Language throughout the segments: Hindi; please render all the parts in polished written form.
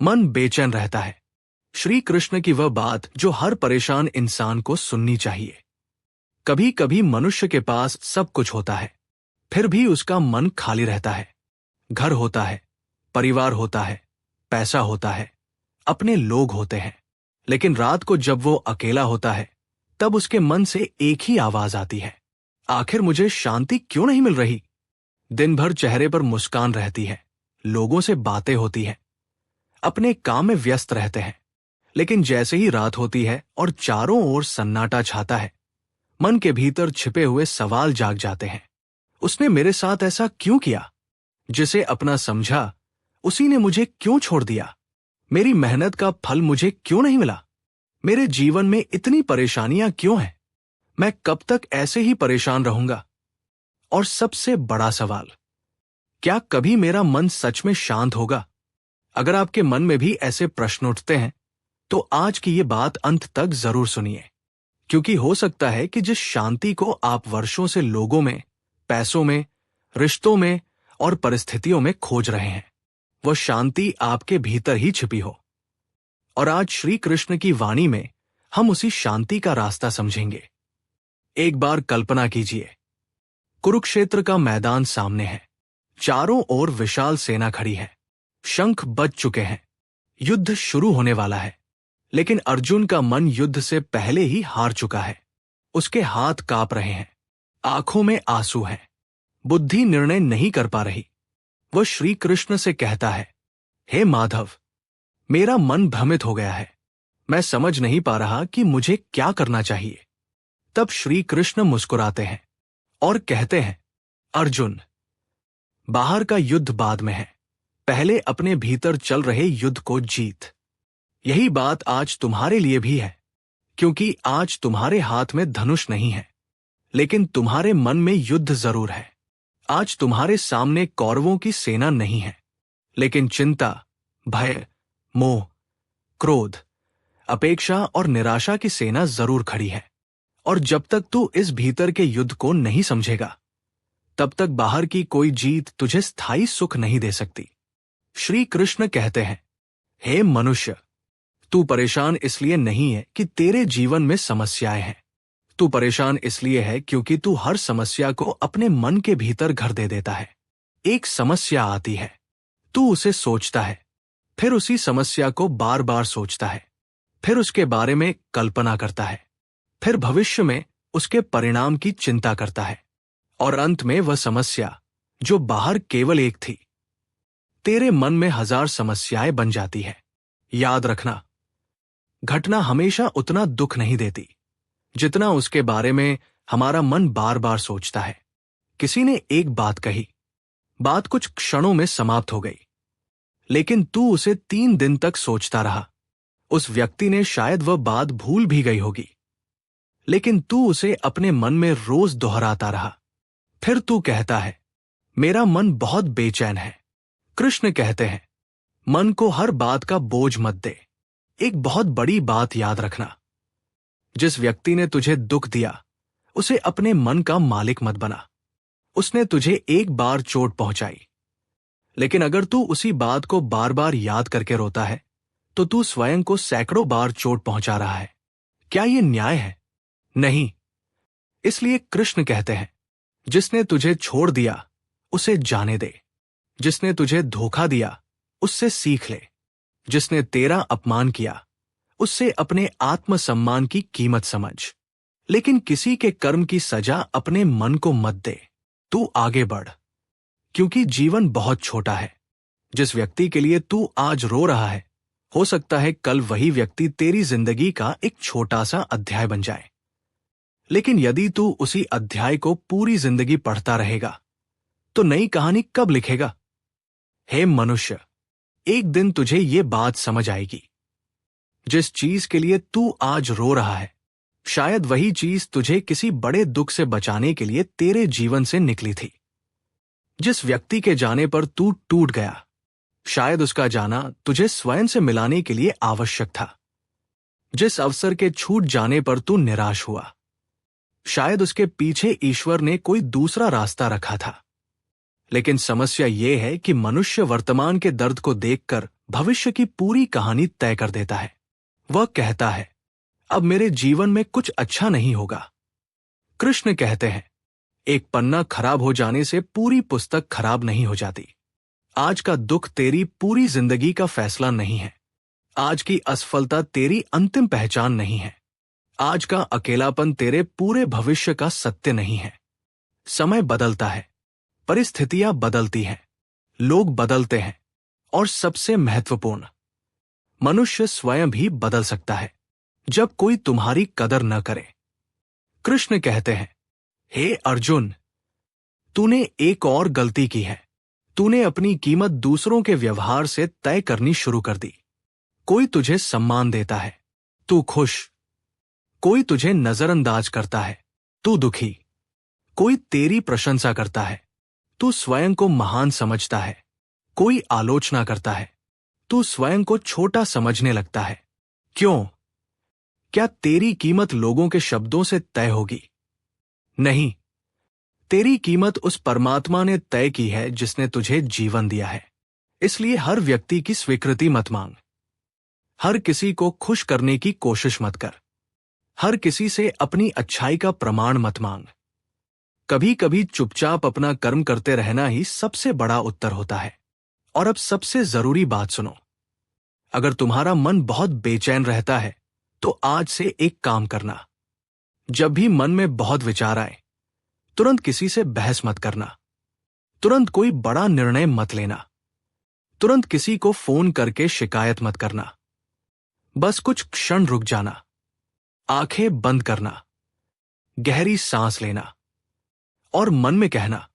मन बेचैन रहता है। श्री कृष्ण की वह बात जो हर परेशान इंसान को सुननी चाहिए। कभी कभी मनुष्य के पास सब कुछ होता है, फिर भी उसका मन खाली रहता है। घर होता है, परिवार होता है, पैसा होता है, अपने लोग होते हैं, लेकिन रात को जब वो अकेला होता है तब उसके मन से एक ही आवाज आती है, आखिर मुझे शांति क्यों नहीं मिल रही। दिन भर चेहरे पर मुस्कान रहती है, लोगों से बातें होती हैं, अपने काम में व्यस्त रहते हैं, लेकिन जैसे ही रात होती है और चारों ओर सन्नाटा छाता है, मन के भीतर छिपे हुए सवाल जाग जाते हैं। उसने मेरे साथ ऐसा क्यों किया? जिसे अपना समझा उसी ने मुझे क्यों छोड़ दिया? मेरी मेहनत का फल मुझे क्यों नहीं मिला? मेरे जीवन में इतनी परेशानियां क्यों हैं? मैं कब तक ऐसे ही परेशान रहूंगा? और सबसे बड़ा सवाल, क्या कभी मेरा मन सच में शांत होगा? अगर आपके मन में भी ऐसे प्रश्न उठते हैं तो आज की ये बात अंत तक जरूर सुनिए, क्योंकि हो सकता है कि जिस शांति को आप वर्षों से लोगों में, पैसों में, रिश्तों में और परिस्थितियों में खोज रहे हैं, वह शांति आपके भीतर ही छिपी हो। और आज श्री कृष्ण की वाणी में हम उसी शांति का रास्ता समझेंगे। एक बार कल्पना कीजिए, कुरुक्षेत्र का मैदान सामने है, चारों ओर विशाल सेना खड़ी है, शंख बज चुके हैं, युद्ध शुरू होने वाला है। लेकिन अर्जुन का मन युद्ध से पहले ही हार चुका है। उसके हाथ कांप रहे हैं, आंखों में आंसू हैं, बुद्धि निर्णय नहीं कर पा रही। वह श्री कृष्ण से कहता है, हे माधव, मेरा मन भ्रमित हो गया है, मैं समझ नहीं पा रहा कि मुझे क्या करना चाहिए। तब श्री कृष्ण मुस्कुराते हैं और कहते हैं, अर्जुन, बाहर का युद्ध बाद में है, पहले अपने भीतर चल रहे युद्ध को जीत। यही बात आज तुम्हारे लिए भी है, क्योंकि आज तुम्हारे हाथ में धनुष नहीं है, लेकिन तुम्हारे मन में युद्ध जरूर है। आज तुम्हारे सामने कौरवों की सेना नहीं है, लेकिन चिंता, भय, मोह, क्रोध, अपेक्षा और निराशा की सेना जरूर खड़ी है। और जब तक तू इस भीतर के युद्ध को नहीं समझेगा, तब तक बाहर की कोई जीत तुझे स्थायी सुख नहीं दे सकती। श्री कृष्ण कहते हैं, हे मनुष्य, तू परेशान इसलिए नहीं है कि तेरे जीवन में समस्याएं हैं। तू परेशान इसलिए है क्योंकि तू हर समस्या को अपने मन के भीतर घर दे देता है। एक समस्या आती है, तू उसे सोचता है, फिर उसी समस्या को बार बार सोचता है, फिर उसके बारे में कल्पना करता है, फिर भविष्य में उसके परिणाम की चिंता करता है, और अंत में वह समस्या जो बाहर केवल एक थी, तेरे मन में 1000 समस्याएं बन जाती है। याद रखना, घटना हमेशा उतना दुख नहीं देती जितना उसके बारे में हमारा मन बार बार सोचता है। किसी ने एक बात कही, बात कुछ क्षणों में समाप्त हो गई, लेकिन तू उसे 3 दिन तक सोचता रहा। उस व्यक्ति ने शायद वह बात भूल भी गई होगी, लेकिन तू उसे अपने मन में रोज दोहराता रहा। फिर तू कहता है, मेरा मन बहुत बेचैन है। कृष्ण कहते हैं, मन को हर बात का बोझ मत दे। एक बहुत बड़ी बात याद रखना, जिस व्यक्ति ने तुझे दुख दिया उसे अपने मन का मालिक मत बना। उसने तुझे एक बार चोट पहुंचाई, लेकिन अगर तू उसी बात को बार बार याद करके रोता है तो तू स्वयं को सैकड़ों बार चोट पहुंचा रहा है। क्या यह न्याय है? नहीं। इसलिए कृष्ण कहते हैं, जिसने तुझे छोड़ दिया उसे जाने दे, जिसने तुझे धोखा दिया उससे सीख ले, जिसने तेरा अपमान किया उससे अपने आत्मसम्मान की कीमत समझ। लेकिन किसी के कर्म की सजा अपने मन को मत दे। तू आगे बढ़, क्योंकि जीवन बहुत छोटा है। जिस व्यक्ति के लिए तू आज रो रहा है, हो सकता है कल वही व्यक्ति तेरी जिंदगी का एक छोटा सा अध्याय बन जाए। लेकिन यदि तू उसी अध्याय को पूरी जिंदगी पढ़ता रहेगा तो नई कहानी कब लिखेगा? हे मनुष्य, एक दिन तुझे ये बात समझ आएगी, जिस चीज के लिए तू आज रो रहा है, शायद वही चीज तुझे किसी बड़े दुख से बचाने के लिए तेरे जीवन से निकली थी। जिस व्यक्ति के जाने पर तू टूट गया, शायद उसका जाना तुझे स्वयं से मिलाने के लिए आवश्यक था। जिस अवसर के छूट जाने पर तू निराश हुआ, शायद उसके पीछे ईश्वर ने कोई दूसरा रास्ता रखा था। लेकिन समस्या यह है कि मनुष्य वर्तमान के दर्द को देखकर भविष्य की पूरी कहानी तय कर देता है। वह कहता है, अब मेरे जीवन में कुछ अच्छा नहीं होगा। कृष्ण कहते हैं, एक पन्ना खराब हो जाने से पूरी पुस्तक खराब नहीं हो जाती। आज का दुख तेरी पूरी जिंदगी का फैसला नहीं है। आज की असफलता तेरी अंतिम पहचान नहीं है। आज का अकेलापन तेरे पूरे भविष्य का सत्य नहीं है। समय बदलता है, परिस्थितियां बदलती हैं, लोग बदलते हैं, और सबसे महत्वपूर्ण, मनुष्य स्वयं भी बदल सकता है जब कोई तुम्हारी कदर न करे। कृष्ण कहते हैं, हे अर्जुन, तूने एक और गलती की है। तूने अपनी कीमत दूसरों के व्यवहार से तय करनी शुरू कर दी। कोई तुझे सम्मान देता है, तू खुश। कोई तुझे नजरअंदाज करता है, तू दुखी। कोई तेरी प्रशंसा करता है, तू स्वयं को महान समझता है। कोई आलोचना करता है, तू स्वयं को छोटा समझने लगता है। क्यों? क्या तेरी कीमत लोगों के शब्दों से तय होगी? नहीं, तेरी कीमत उस परमात्मा ने तय की है जिसने तुझे जीवन दिया है। इसलिए हर व्यक्ति की स्वीकृति मत मांग। हर किसी को खुश करने की कोशिश मत कर। हर किसी से अपनी अच्छाई का प्रमाण मत मांग। कभी कभी चुपचाप अपना कर्म करते रहना ही सबसे बड़ा उत्तर होता है। और अब सबसे जरूरी बात सुनो। अगर तुम्हारा मन बहुत बेचैन रहता है तो आज से एक काम करना। जब भी मन में बहुत विचार आए, तुरंत किसी से बहस मत करना। तुरंत कोई बड़ा निर्णय मत लेना। तुरंत किसी को फोन करके शिकायत मत करना। बस कुछ क्षण रुक जाना, आंखें बंद करना, गहरी सांस लेना और मन में कहना,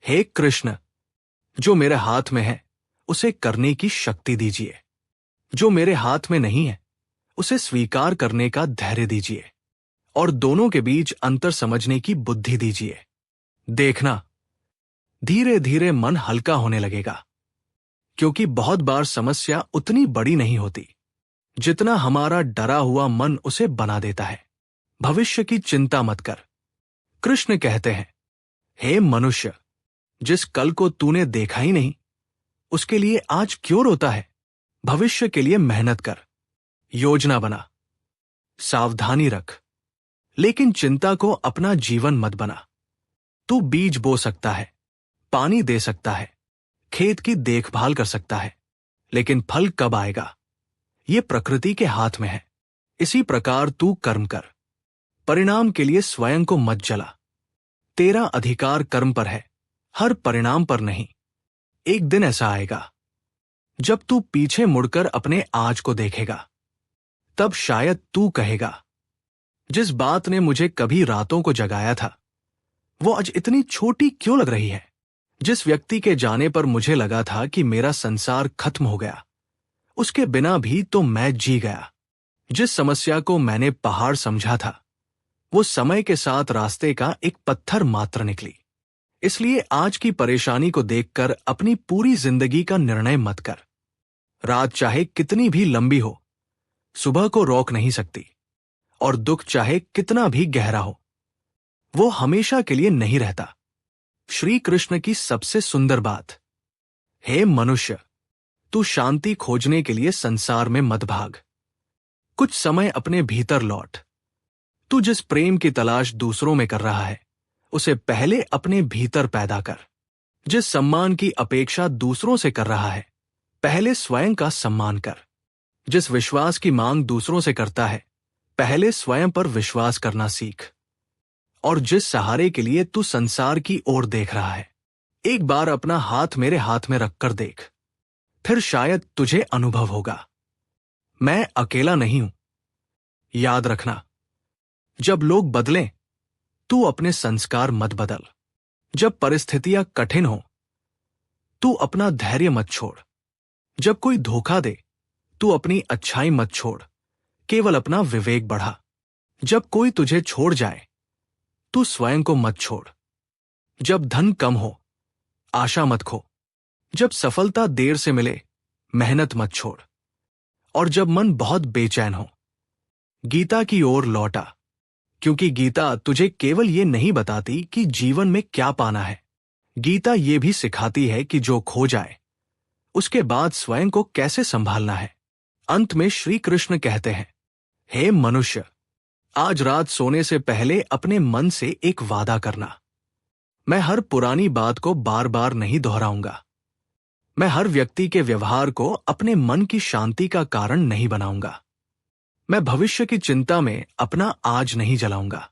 हे कृष्ण, जो मेरे हाथ में है उसे करने की शक्ति दीजिए। जो मेरे हाथ में नहीं है उसे स्वीकार करने का धैर्य दीजिए। और दोनों के बीच अंतर समझने की बुद्धि दीजिए। देखना, धीरे धीरे मन हल्का होने लगेगा। क्योंकि बहुत बार समस्या उतनी बड़ी नहीं होती जितना हमारा डरा हुआ मन उसे बना देता है। भविष्य की चिंता मत कर। कृष्ण कहते हैं, हे मनुष्य, जिस कल को तूने देखा ही नहीं उसके लिए आज क्यों रोता है? भविष्य के लिए मेहनत कर, योजना बना, सावधानी रख, लेकिन चिंता को अपना जीवन मत बना। तू बीज बो सकता है, पानी दे सकता है, खेत की देखभाल कर सकता है, लेकिन फल कब आएगा ये प्रकृति के हाथ में है। इसी प्रकार तू कर्म कर, परिणाम के लिए स्वयं को मत जला। तेरा अधिकार कर्म पर है, हर परिणाम पर नहीं। एक दिन ऐसा आएगा जब तू पीछे मुड़कर अपने आज को देखेगा। तब शायद तू कहेगा, जिस बात ने मुझे कभी रातों को जगाया था वो आज इतनी छोटी क्यों लग रही है? जिस व्यक्ति के जाने पर मुझे लगा था कि मेरा संसार खत्म हो गया, उसके बिना भी तो मैं जी गया। जिस समस्या को मैंने पहाड़ समझा था वो समय के साथ रास्ते का एक पत्थर मात्र निकली। इसलिए आज की परेशानी को देखकर अपनी पूरी जिंदगी का निर्णय मत कर। रात चाहे कितनी भी लंबी हो, सुबह को रोक नहीं सकती। और दुख चाहे कितना भी गहरा हो, वो हमेशा के लिए नहीं रहता। श्री कृष्ण की सबसे सुंदर बात, हे मनुष्य, तू शांति खोजने के लिए संसार में मत भाग। कुछ समय अपने भीतर लौट। तू जिस प्रेम की तलाश दूसरों में कर रहा है उसे पहले अपने भीतर पैदा कर। जिस सम्मान की अपेक्षा दूसरों से कर रहा है पहले स्वयं का सम्मान कर। जिस विश्वास की मांग दूसरों से करता है पहले स्वयं पर विश्वास करना सीख। और जिस सहारे के लिए तू संसार की ओर देख रहा है, एक बार अपना हाथ मेरे हाथ में रखकर देख, फिर शायद तुझे अनुभव होगा, मैं अकेला नहीं हूं। याद रखना, जब लोग बदलें तू अपने संस्कार मत बदल। जब परिस्थितियां कठिन हो तू अपना धैर्य मत छोड़। जब कोई धोखा दे तू अपनी अच्छाई मत छोड़, केवल अपना विवेक बढ़ा। जब कोई तुझे छोड़ जाए तू स्वयं को मत छोड़। जब धन कम हो आशा मत खो। जब सफलता देर से मिले मेहनत मत छोड़। और जब मन बहुत बेचैन हो गीता की ओर लौटा, क्योंकि गीता तुझे केवल ये नहीं बताती कि जीवन में क्या पाना है, गीता ये भी सिखाती है कि जो खो जाए उसके बाद स्वयं को कैसे संभालना है। अंत में श्री कृष्ण कहते हैं, हे मनुष्य, आज रात सोने से पहले अपने मन से एक वादा करना। मैं हर पुरानी बात को बार बार नहीं दोहराऊंगा। मैं हर व्यक्ति के व्यवहार को अपने मन की शांति का कारण नहीं बनाऊंगा। मैं भविष्य की चिंता में अपना आज नहीं जलाऊंगा।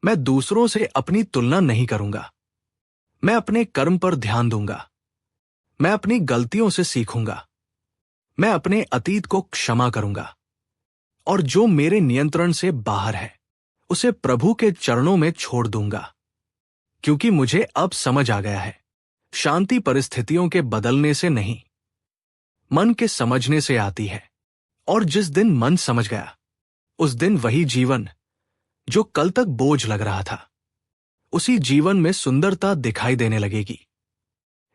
मैं दूसरों से अपनी तुलना नहीं करूंगा। मैं अपने कर्म पर ध्यान दूंगा। मैं अपनी गलतियों से सीखूंगा। मैं अपने अतीत को क्षमा करूंगा और जो मेरे नियंत्रण से बाहर है उसे प्रभु के चरणों में छोड़ दूंगा। क्योंकि मुझे अब समझ आ गया है, शांति परिस्थितियों के बदलने से नहीं, मन के समझने से आती है। और जिस दिन मन समझ गया, उस दिन वही जीवन जो कल तक बोझ लग रहा था, उसी जीवन में सुंदरता दिखाई देने लगेगी।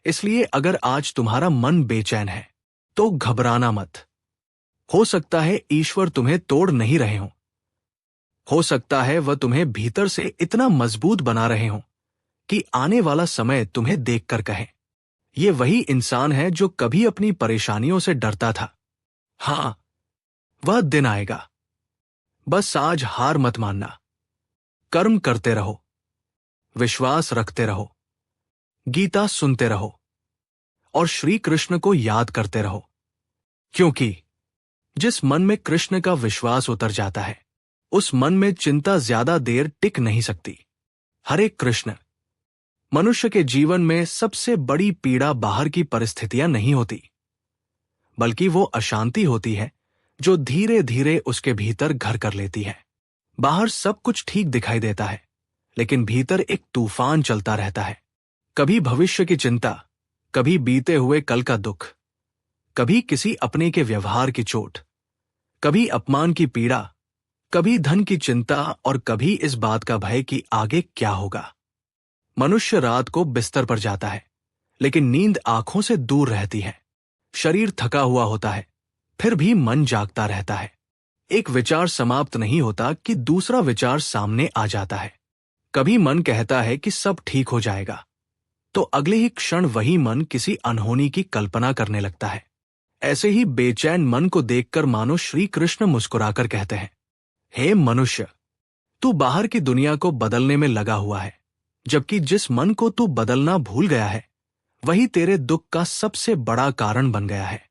इसलिए अगर आज तुम्हारा मन बेचैन है तो घबराना मत। हो सकता है ईश्वर तुम्हें तोड़ नहीं रहे हों। हो सकता है वह तुम्हें भीतर से इतना मजबूत बना रहे हों कि आने वाला समय तुम्हें देखकर कहे, ये वही इंसान है जो कभी अपनी परेशानियों से डरता था। हां, वह दिन आएगा। बस आज हार मत मानना। कर्म करते रहो, विश्वास रखते रहो, गीता सुनते रहो और श्री कृष्ण को याद करते रहो। क्योंकि जिस मन में कृष्ण का विश्वास उतर जाता है, उस मन में चिंता ज्यादा देर टिक नहीं सकती। हरे कृष्ण। मनुष्य के जीवन में सबसे बड़ी पीड़ा बाहर की परिस्थितियां नहीं होती, बल्कि वो अशांति होती है जो धीरे धीरे उसके भीतर घर कर लेती है। बाहर सब कुछ ठीक दिखाई देता है, लेकिन भीतर एक तूफान चलता रहता है। कभी भविष्य की चिंता, कभी बीते हुए कल का दुख, कभी किसी अपने के व्यवहार की चोट, कभी अपमान की पीड़ा, कभी धन की चिंता और कभी इस बात का भय कि आगे क्या होगा। मनुष्य रात को बिस्तर पर जाता है, लेकिन नींद आंखों से दूर रहती है। शरीर थका हुआ होता है, फिर भी मन जागता रहता है। एक विचार समाप्त नहीं होता कि दूसरा विचार सामने आ जाता है। कभी मन कहता है कि सब ठीक हो जाएगा, तो अगले ही क्षण वही मन किसी अनहोनी की कल्पना करने लगता है। ऐसे ही बेचैन मन को देखकर मानो श्री कृष्ण मुस्कुराकर कहते हैं, हे मनुष्य, तू बाहर की दुनिया को बदलने में लगा हुआ है, जबकि जिस मन को तू बदलना भूल गया है, वही तेरे दुख का सबसे बड़ा कारण बन गया है।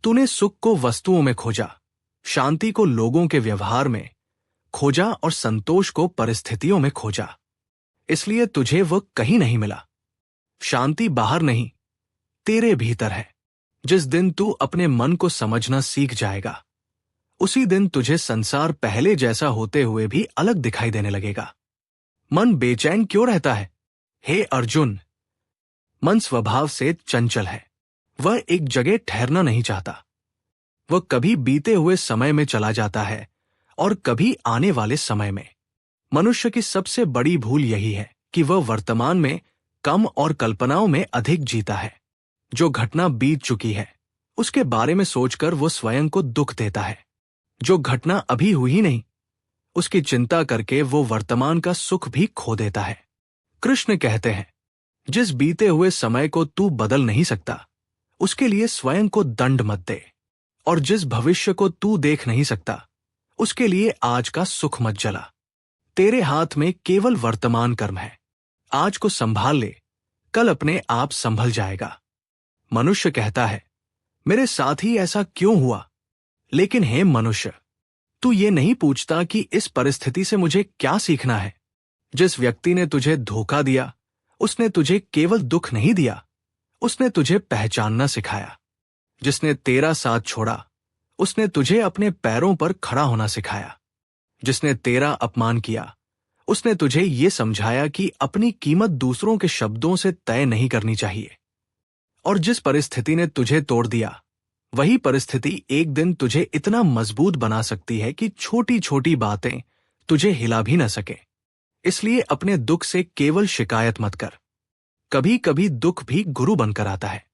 तूने सुख को वस्तुओं में खोजा, शांति को लोगों के व्यवहार में खोजा और संतोष को परिस्थितियों में खोजा। इसलिए तुझे वह कहीं नहीं मिला। शांति बाहर नहीं, तेरे भीतर है। जिस दिन तू अपने मन को समझना सीख जाएगा, उसी दिन तुझे संसार पहले जैसा होते हुए भी अलग दिखाई देने लगेगा। मन बेचैन क्यों रहता है? हे अर्जुन, मन स्वभाव से चंचल है। वह एक जगह ठहरना नहीं चाहता। वह कभी बीते हुए समय में चला जाता है और कभी आने वाले समय में। मनुष्य की सबसे बड़ी भूल यही है कि वह वर्तमान में कम और कल्पनाओं में अधिक जीता है। जो घटना बीत चुकी है, उसके बारे में सोचकर वो स्वयं को दुख देता है। जो घटना अभी हुई ही नहीं, उसकी चिंता करके वो वर्तमान का सुख भी खो देता है। कृष्ण कहते हैं, जिस बीते हुए समय को तू बदल नहीं सकता, उसके लिए स्वयं को दंड मत दे। और जिस भविष्य को तू देख नहीं सकता, उसके लिए आज का सुख मत जला। तेरे हाथ में केवल वर्तमान कर्म है। आज को संभाल ले, कल अपने आप संभल जाएगा। मनुष्य कहता है, मेरे साथ ही ऐसा क्यों हुआ? लेकिन हे मनुष्य, तू ये नहीं पूछता कि इस परिस्थिति से मुझे क्या सीखना है। जिस व्यक्ति ने तुझे धोखा दिया, उसने तुझे केवल दुख नहीं दिया, उसने तुझे पहचानना सिखाया। जिसने तेरा साथ छोड़ा, उसने तुझे अपने पैरों पर खड़ा होना सिखाया। जिसने तेरा अपमान किया, उसने तुझे ये समझाया कि अपनी कीमत दूसरों के शब्दों से तय नहीं करनी चाहिए। और जिस परिस्थिति ने तुझे तोड़ दिया, वही परिस्थिति एक दिन तुझे इतना मजबूत बना सकती है कि छोटी छोटी बातें तुझे हिला भी न सके। इसलिए अपने दुख से केवल शिकायत मत कर। कभी कभी दुख भी गुरु बनकर आता है।